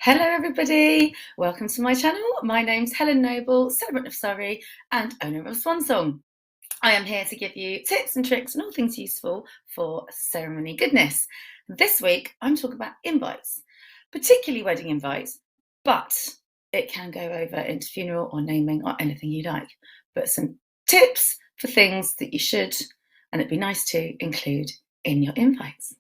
Hello, everybody. Welcome to my channel. My name's Helen Noble, celebrant of Surrey and owner of Swan Song. I am here to give you tips and tricks and all things useful for ceremony goodness. This week, I'm talking about invites, particularly wedding invites, but it can go over into funeral or naming or anything you like. But some tips for things that you should and it'd be nice to include in your invites.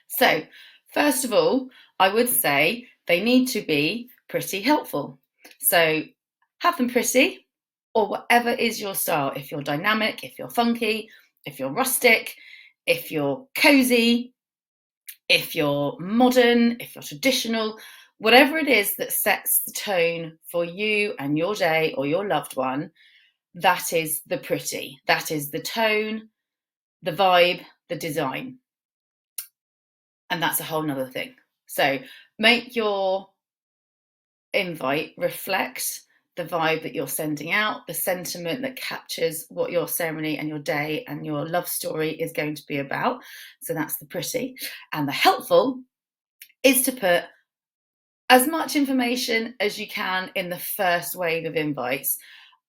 So, first of all, I would say they need to be pretty helpful. So, have them pretty, or whatever is your style. If you're dynamic, if you're funky, if you're rustic, if you're cozy, if you're modern, if you're traditional, whatever it is that sets the tone for you and your day or your loved one, that is the pretty. That is the tone, the vibe, the design. And that's a whole nother thing. So make your invite reflect the vibe that you're sending out, the sentiment that captures what your ceremony and your day and your love story is going to be about. So that's the pretty. And the helpful is to put as much information as you can in the first wave of invites.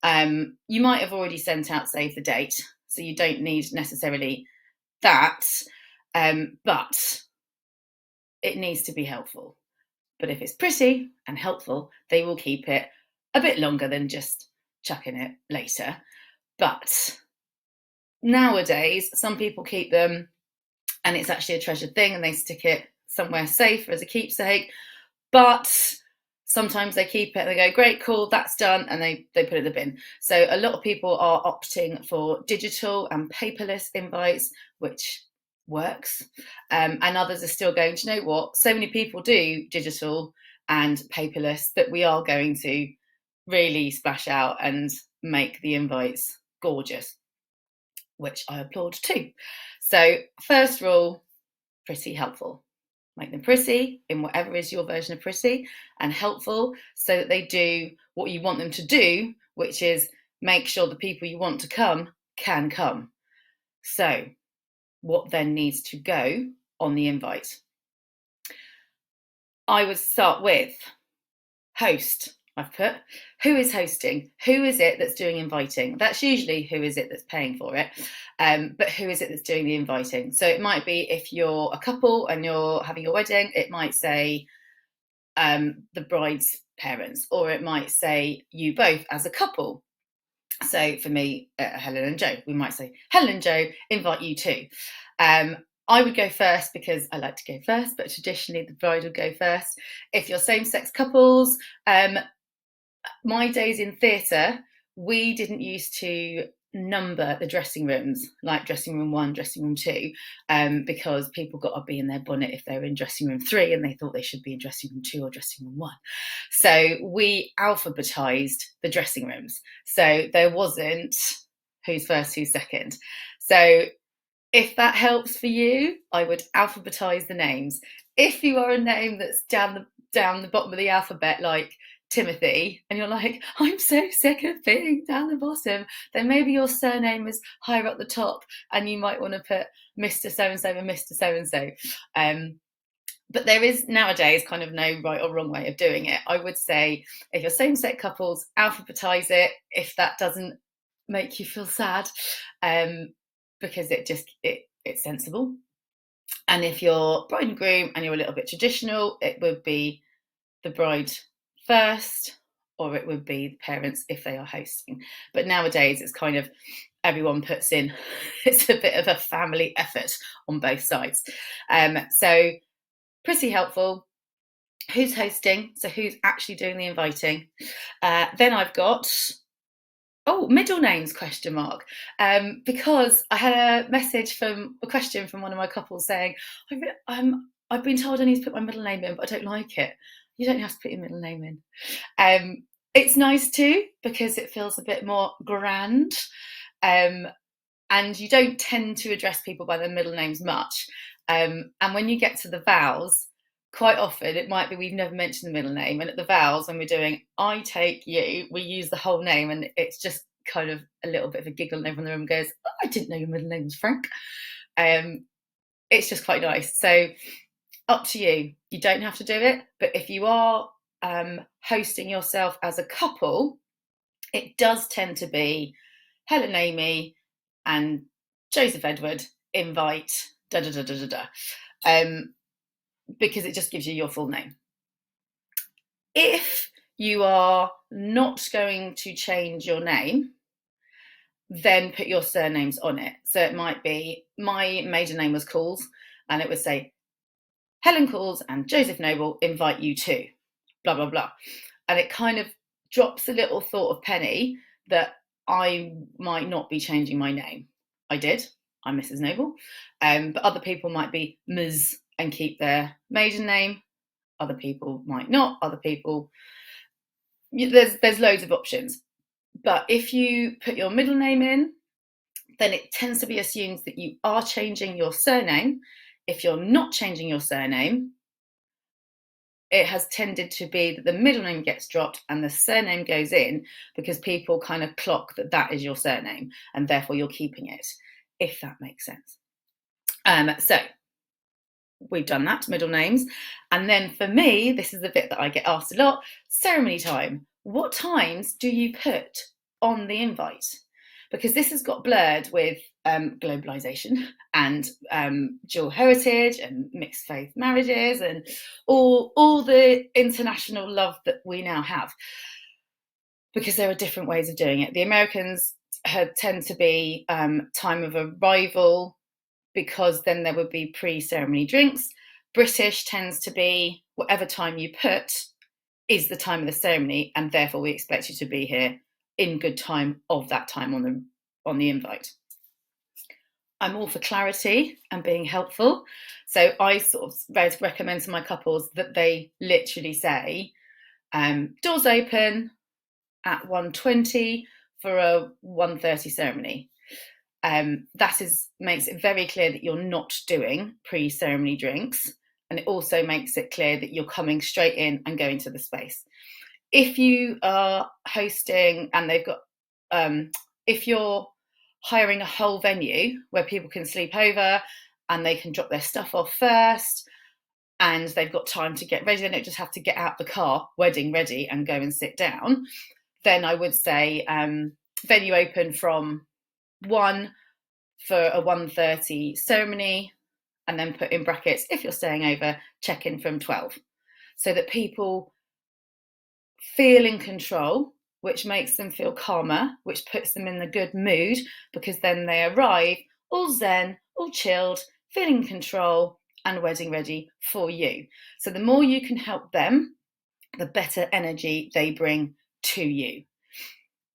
You might have already sent out save the date, so you don't need necessarily that, but it needs to be helpful. But if it's pretty and helpful, they will keep it a bit longer than just chucking it later. But nowadays, some people keep them and it's actually a treasured thing and they stick it somewhere safe as a keepsake. But sometimes they keep it and they go, great, cool, that's done, and they put it in the bin. So a lot of people are opting for digital and paperless invites, which works. And others are still going, do you know what? So many people do digital and paperless that we are going to really splash out and make the invites gorgeous, which I applaud too. So first rule, pretty helpful. Make them pretty in whatever is your version of pretty, and helpful so that they do what you want them to do, which is make sure the people you want to come can come. So what then needs to go on the invite? I would start with host. I've put who is hosting, who is it that's doing inviting. That's usually who is it that's paying for it, but who is it that's doing the inviting. So it might be if you're a couple and you're having a wedding, it might say the bride's parents, or it might say you both as a couple. So for me, Helen and Joe, we might say Helen and Joe invite you too. I would go first because I like to go first, but traditionally the bride would go first. If you're same-sex couples, my days in theatre, we didn't used to number the dressing rooms, like dressing room 1, dressing room 2, because people got to be in their bonnet if they were in dressing room 3 and they thought they should be in dressing room 2 or dressing room 1. So we alphabetized the dressing rooms. So there wasn't who's first, who's second. So if that helps for you, I would alphabetize the names. If you are a name that's down the bottom of the alphabet, like Timothy, and you're like, I'm so sick of being down the bottom, then maybe your surname is higher up the top and you might want to put Mr. So-and-so and Mr. So-and-so. But there is nowadays kind of no right or wrong way of doing it. I would say if you're same-sex couples, alphabetize it if that doesn't make you feel sad, because it's sensible. And if you're bride and groom and you're a little bit traditional, it would be the bride first, or it would be the parents if they are hosting. But nowadays it's kind of everyone puts in, it's a bit of a family effort on both sides. So pretty helpful. Who's hosting? So who's actually doing the inviting? Then I've got middle names ? Because I had a question from one of my couples saying, I've been told I need to put my middle name in, but I don't like it. You don't have to put your middle name in. It's nice too, because it feels a bit more grand. And you don't tend to address people by their middle names much. And when you get to the vows, quite often it might be we've never mentioned the middle name, and at the vows when we're doing I take you, we use the whole name, and it's just kind of a little bit of a giggle, and everyone in the room goes, "Oh, I didn't know your middle name was Frank." It's just quite nice. So up to you. You don't have to do it, but if you are hosting yourself as a couple, it does tend to be Helen Amy and Joseph Edward invite da da da da da da, because it just gives you your full name. If you are not going to change your name, then put your surnames on it. So it might be, my maiden name was Calls, and it would say Helen Calls and Joseph Noble invite you to blah blah blah, and it kind of drops a little thought of penny that I might not be changing my name. I did. I'm Mrs. Noble, but other people might be Ms. and keep their maiden name. Other people might not. Other people, there's loads of options. But if you put your middle name in, then it tends to be assumed that you are changing your surname. If you're not changing your surname, it has tended to be that the middle name gets dropped and the surname goes in, because people kind of clock that that is your surname and therefore you're keeping it, if that makes sense. So we've done that, middle names. And then for me, this is the bit that I get asked a lot: ceremony time. What times do you put on the invite? Because this has got blurred with globalization and dual heritage and mixed faith marriages and all the international love that we now have, because there are different ways of doing it. The Americans tend to be time of arrival, because then there would be pre-ceremony drinks. British tends to be whatever time you put is the time of the ceremony, and therefore we expect you to be here in good time of that time on the invite. I'm all for clarity and being helpful, so I sort of recommend to my couples that they literally say doors open at 1:20 for a 1:30 ceremony. That makes it very clear that you're not doing pre-ceremony drinks, and it also makes it clear that you're coming straight in and going to the space. If you are hosting and they've got, if you're hiring a whole venue where people can sleep over and they can drop their stuff off first and they've got time to get ready, they don't just have to get out the car, wedding ready, and go and sit down, then I would say venue open from 1 for a 1:30 ceremony, and then put in brackets, if you're staying over, check in from 12, so that people feel in control, which makes them feel calmer, which puts them in the good mood, because then they arrive all zen, all chilled, feeling in control and wedding ready for you. So the more you can help them, the better energy they bring to you.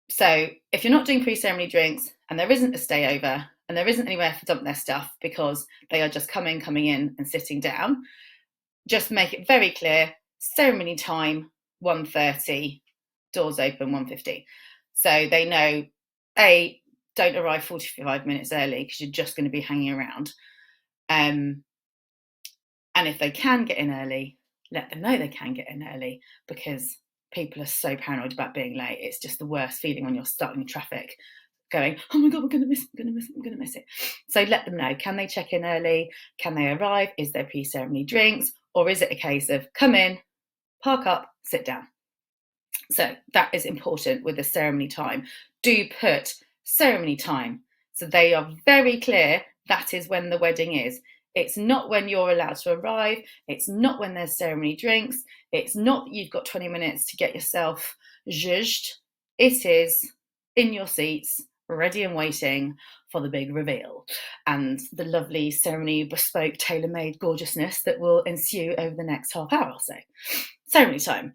So if you're not doing pre-ceremony drinks and there isn't a stay over and there isn't anywhere to dump their stuff because they are just coming in and sitting down, just make it very clear: ceremony time 1:30, doors open 1:50. So they know, A, don't arrive 45 minutes early because you're just going to be hanging around. And if they can get in early, let them know they can get in early, because people are so paranoid about being late. It's just the worst feeling when you're stuck in traffic going, oh my God, I'm going to miss it. So let them know, can they check in early? Can they arrive? Is there pre-ceremony drinks? Or is it a case of come in, park up, sit down? So that is important with the ceremony time. Do put ceremony time, so they are very clear that is when the wedding is. It's not when you're allowed to arrive. It's not when there's ceremony drinks. It's not that you've got 20 minutes to get yourself zhuzhed. It is in your seats, ready and waiting for the big reveal and the lovely ceremony, bespoke, tailor-made gorgeousness that will ensue over the next half hour or so. Ceremony time.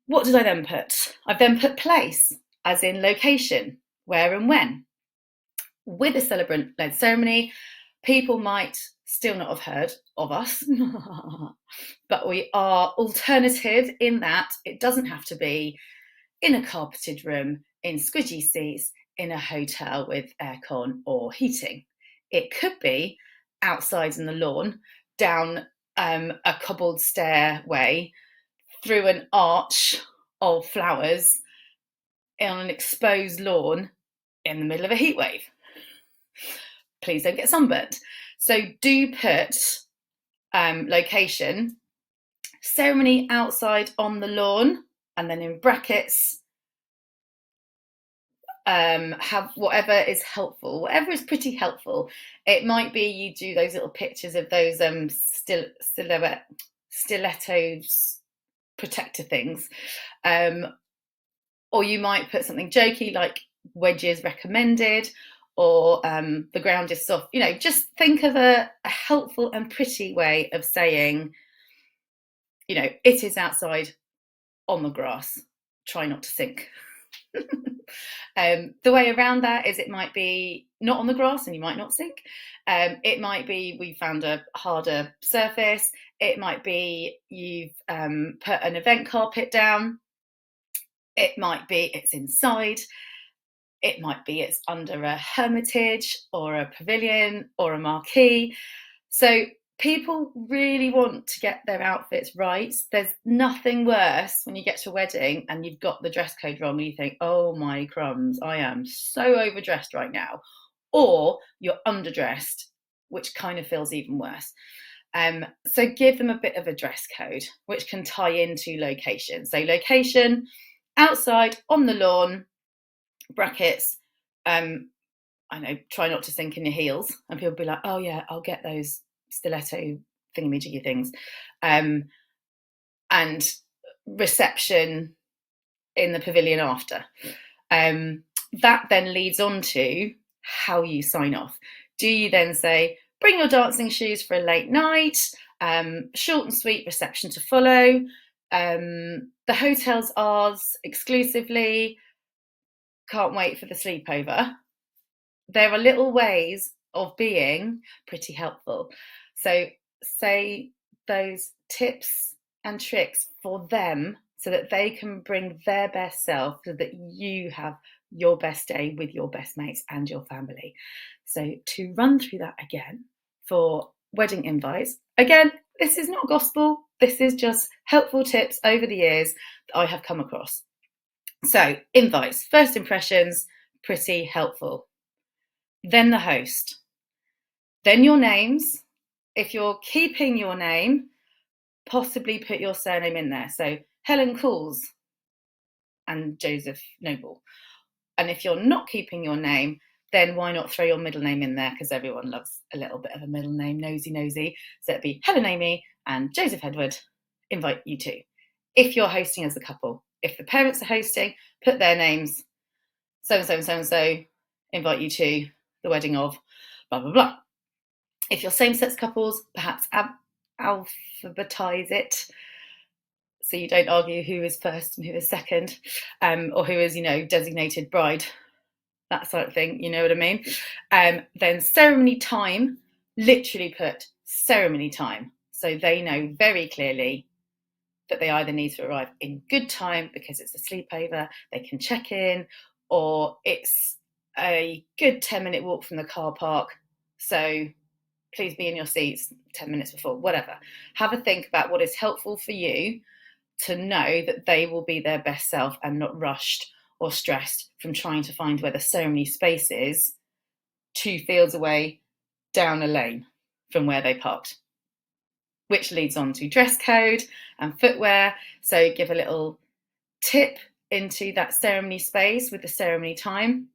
What did I then put? I've then put place, as in location, where and when. With a celebrant-led ceremony, people might still not have heard of us, but we are alternative in that it doesn't have to be in a carpeted room, in squidgy seats, in a hotel with aircon or heating. It could be outside in the lawn, down a cobbled stairway, through an arch of flowers, on an exposed lawn in the middle of a heat wave. Please don't get sunburnt. So do put location, ceremony outside on the lawn, and then in brackets, have whatever is helpful, whatever is pretty helpful. It might be you do those little pictures of those stilettos protector things, or you might put something jokey like wedges recommended, or the ground is soft. Just think of a helpful and pretty way of saying, it is outside on the grass, try not to sink. The way around that is it might be not on the grass and you might not sink. It might be we found a harder surface. It might be you've put an event carpet down. It might be it's inside. It might be it's under a hermitage or a pavilion or a marquee. So people really want to get their outfits right. There's nothing worse when you get to a wedding and you've got the dress code wrong and you think, oh my crumbs, I am so overdressed right now. Or you're underdressed, which kind of feels even worse. So give them a bit of a dress code, which can tie into location. So location, outside, on the lawn, brackets, I know, try not to sink in your heels. And people be like, oh yeah, I'll get those stiletto thingamajiggy things. And reception in the pavilion after. That then leads on to how you sign off. Do you then say, bring your dancing shoes for a late night, short and sweet reception to follow, the hotel's ours exclusively, can't wait for the sleepover? There are little ways of being pretty helpful. So say those tips and tricks for them so that they can bring their best self, so that you have your best day with your best mates and your family. So to run through that again for wedding invites, again, this is not gospel. This is just helpful tips over the years that I have come across. So invites, first impressions, pretty helpful. Then the host. Then your names. If you're keeping your name, possibly put your surname in there. So Helen Cools and Joseph Noble. And if you're not keeping your name, then why not throw your middle name in there? Because everyone loves a little bit of a middle name, nosy. So it'd be Helen Amy and Joseph Edward, invite you two. If you're hosting as a couple, if the parents are hosting, put their names, so-and-so, invite you to the wedding of blah, blah, blah. If you're same-sex couples, perhaps alphabetize it so you don't argue who is first and who is second, or who is, designated bride, that sort of thing, you know what I mean? Then ceremony time, literally put ceremony time, so they know very clearly that they either need to arrive in good time because it's a sleepover, they can check in, or it's a good 10-minute walk from the car park, so please be in your seats 10 minutes before, whatever. Have a think about what is helpful for you to know that they will be their best self and not rushed or stressed from trying to find where the ceremony space is 2 fields away down a lane from where they parked. Which leads on to dress code and footwear. So give a little tip into that ceremony space with the ceremony time.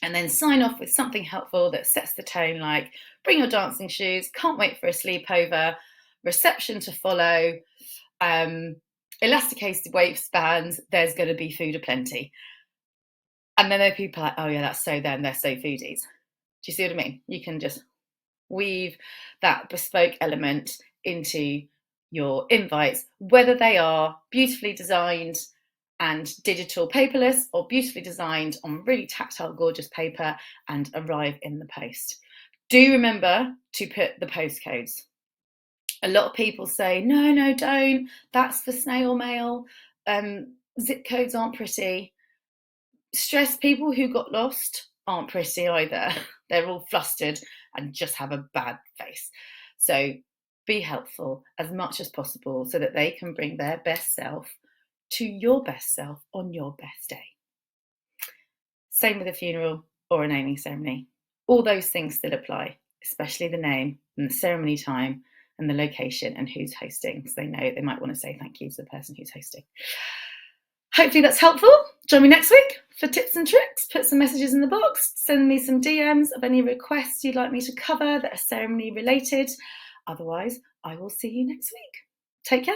And then sign off with something helpful that sets the tone, like bring your dancing shoes, can't wait for a sleepover, reception to follow, elasticated waistbands, there's going to be food aplenty. And then there are people like, oh yeah, that's so them, they're so foodies. Do you see what I mean? You can just weave that bespoke element into your invites, whether they are beautifully designed and digital paperless or beautifully designed on really tactile, gorgeous paper and arrive in the post. Do remember to put the postcodes. A lot of people say, no, don't. That's for snail mail. Zip codes aren't pretty. Stressed people who got lost aren't pretty either. They're all flustered and just have a bad face. So be helpful as much as possible so that they can bring their best self to your best self on your best day. Same with a funeral or a naming ceremony. All those things still apply, especially the name and the ceremony time and the location and who's hosting. So they know they might want to say thank you to the person who's hosting. Hopefully that's helpful. Join me next week for tips and tricks. Put some messages in the box. Send me some DMs of any requests you'd like me to cover that are ceremony related. Otherwise, I will see you next week. Take care.